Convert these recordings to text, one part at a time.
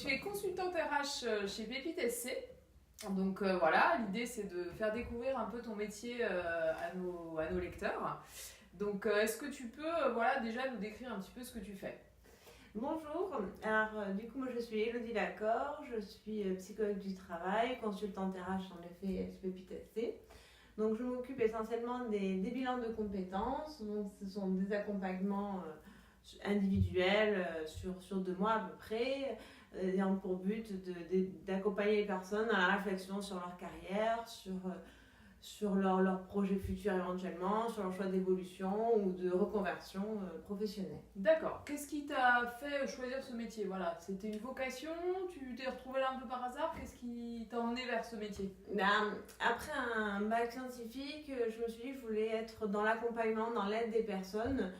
tu es consultante RH chez Pépite SC. Donc voilà, l'idée c'est de faire découvrir un peu ton métier à nos lecteurs. Donc est-ce que tu peux voilà, déjà nous décrire un petit peu ce que tu fais? Bonjour, alors du coup moi je suis Élodie Lacor, je suis psychologue du travail, consultante RH en effet chez Pépite SC. Donc je m'occupe essentiellement des bilans de compétences, donc ce sont des accompagnements individuels sur 2 mois à peu près, ayant pour but d'accompagner les personnes dans la réflexion sur leur carrière, sur leur projet futur éventuellement, sur leur choix d'évolution ou de reconversion professionnelle. D'accord. Qu'est-ce qui t'a fait choisir ce métier? Voilà, c'était une vocation? Tu t'es retrouvée là un peu par hasard? Qu'est-ce qui t'a emmené vers ce métier? Après un bac scientifique, je me suis dit que je voulais être dans l'accompagnement, dans l'aide des personnes.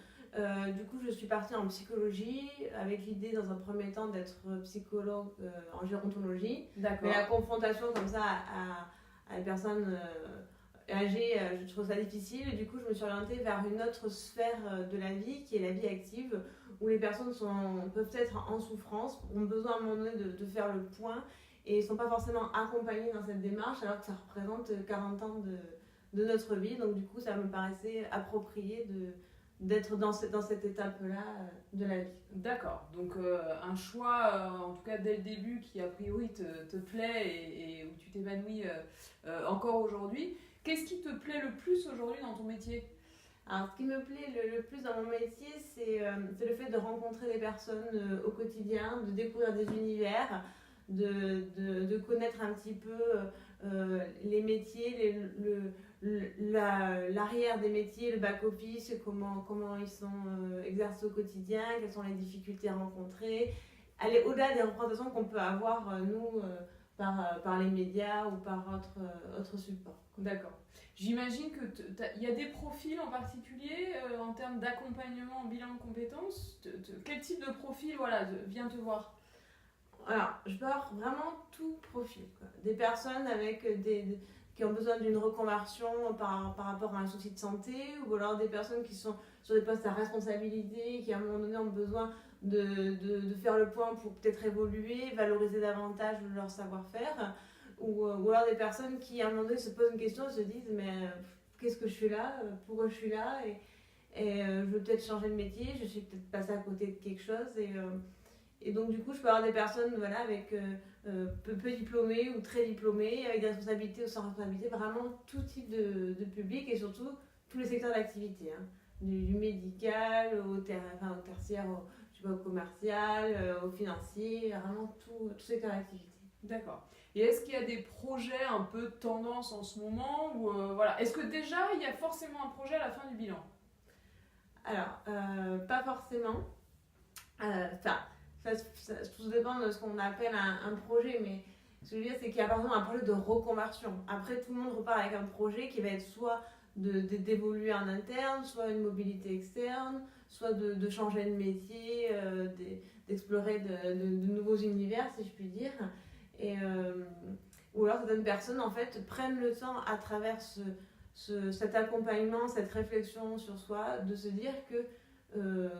Du coup, je suis partie en psychologie avec l'idée dans un premier temps d'être psychologue en gérontologie. D'accord. Mais la confrontation comme ça à des personnes âgée, je trouve ça difficile. Et du coup, je me suis orientée vers une autre sphère de la vie, qui est la vie active, où les personnes peuvent être en souffrance, ont besoin à un moment donné de faire le point, et ne sont pas forcément accompagnées dans cette démarche, alors que ça représente 40 ans de notre vie. Donc du coup, ça me paraissait approprié d'être dans cette étape-là de la vie. D'accord, donc un choix, en tout cas dès le début, qui a priori te plaît et où tu t'épanouis encore aujourd'hui. Qu'est-ce qui te plaît le plus aujourd'hui dans ton métier? Alors, ce qui me plaît le plus dans mon métier, c'est le fait de rencontrer des personnes au quotidien, de découvrir des univers, de connaître un petit peu les métiers, l'arrière des métiers, le back-office, comment ils sont exercés au quotidien, quelles sont les difficultés rencontrées, aller au-delà des représentations qu'on peut avoir, nous, par les médias ou par autres supports. D'accord. J'imagine qu'il y a des profils en particulier en termes d'accompagnement en bilan de compétences. Quel type de profil vient te voir? Alors, je peux avoir vraiment tout profil, quoi. Des personnes qui ont besoin d'une reconversion par rapport à un souci de santé, ou alors des personnes qui sont sur des postes à responsabilité, qui à un moment donné ont besoin de faire le point pour peut-être évoluer, valoriser davantage leur savoir-faire, ou alors des personnes qui à un moment donné se posent une question et se disent mais qu'est-ce que je fais là, pourquoi je suis là, et je veux peut-être changer de métier, je suis peut-être passée à côté de quelque chose, et donc du coup je peux avoir des personnes avec peu diplômées ou très diplômées, avec des responsabilités ou sans responsabilité, vraiment tout type de public, et surtout tous les secteurs d'activité, hein. Du médical au tertiaire, au commercial, au financier, vraiment tout secteur d'activité. D'accord. Et est-ce qu'il y a des projets un peu tendance en ce moment ou Est-ce que déjà il y a forcément un projet à la fin du bilan? Alors, pas forcément. Tout dépend de ce qu'on appelle un projet, mais ce que je veux dire, c'est qu'il y a par exemple un projet de reconversion. Après, tout le monde repart avec un projet qui va être soit d'évoluer en interne, soit une mobilité externe, soit de changer de métier, d'explorer de nouveaux univers, si je puis dire. Ou alors certaines personnes en fait prennent le temps à travers cet accompagnement, cette réflexion sur soi, de se dire que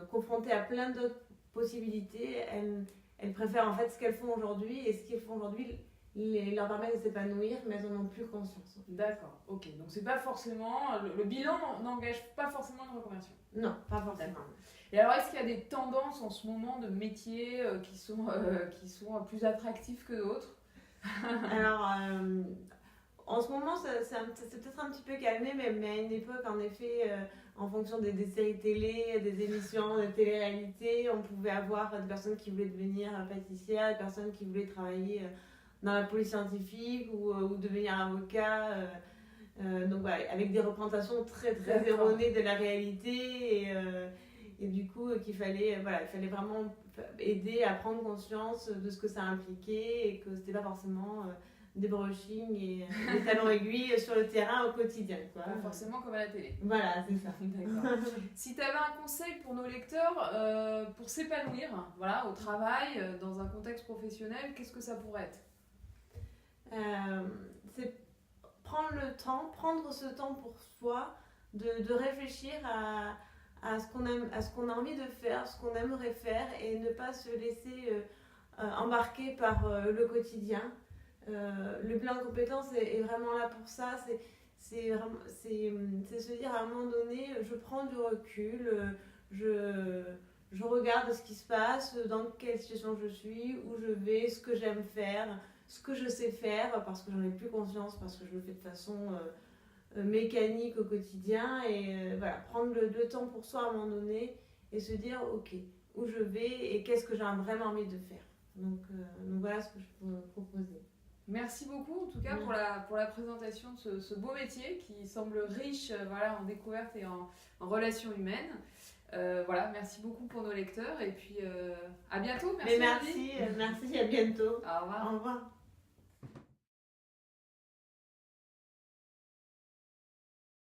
confrontées à plein d'autres possibilités, elles préfèrent en fait ce qu'elles font aujourd'hui, et ce qu'elles font aujourd'hui leur permet de s'épanouir, mais elles n'en ont plus conscience. D'accord, ok. Donc c'est pas forcément. Le bilan n'engage pas forcément une reconversion. Non, pas forcément. D'accord. Et alors, est-ce qu'il y a des tendances en ce moment de métiers qui sont plus attractifs que d'autres? Alors, en ce moment, c'est peut-être un petit peu calmé, mais à une époque, en effet, en fonction des séries télé, des émissions de télé-réalité, on pouvait avoir des personnes qui voulaient devenir pâtissières, des personnes qui voulaient travailler dans la police scientifique ou devenir avocat. Donc voilà, avec des représentations très très erronées de la réalité, et du coup il fallait vraiment aider à prendre conscience de ce que ça impliquait, et que c'était pas forcément des brushing et des talons aiguilles sur le terrain au quotidien, quoi. Pas forcément comme à la télé. Voilà, c'est ça. D'accord. Si tu avais un conseil pour nos lecteurs pour s'épanouir au travail, dans un contexte professionnel, qu'est-ce que ça pourrait être? C'est prendre ce temps pour soi, de réfléchir à ce qu'on aime, à ce qu'on a envie de faire, ce qu'on aimerait faire, et ne pas se laisser embarqués par le quotidien. Le bilan de compétences est vraiment là pour ça. C'est se dire à un moment donné, je prends du recul, je regarde ce qui se passe, dans quelle situation je suis, où je vais, ce que j'aime faire, ce que je sais faire, parce que j'en ai plus conscience, parce que je le fais de façon mécanique au quotidien. Et voilà, prendre le temps pour soi à un moment donné et se dire, ok, où je vais et qu'est-ce que j'ai vraiment envie de faire. Donc voilà ce que je peux proposer. Merci beaucoup en tout cas pour la présentation de ce beau métier qui semble riche en découvertes et en relations humaines. Voilà, merci beaucoup pour nos lecteurs et puis à bientôt. Merci, à bientôt. Au revoir. Au revoir.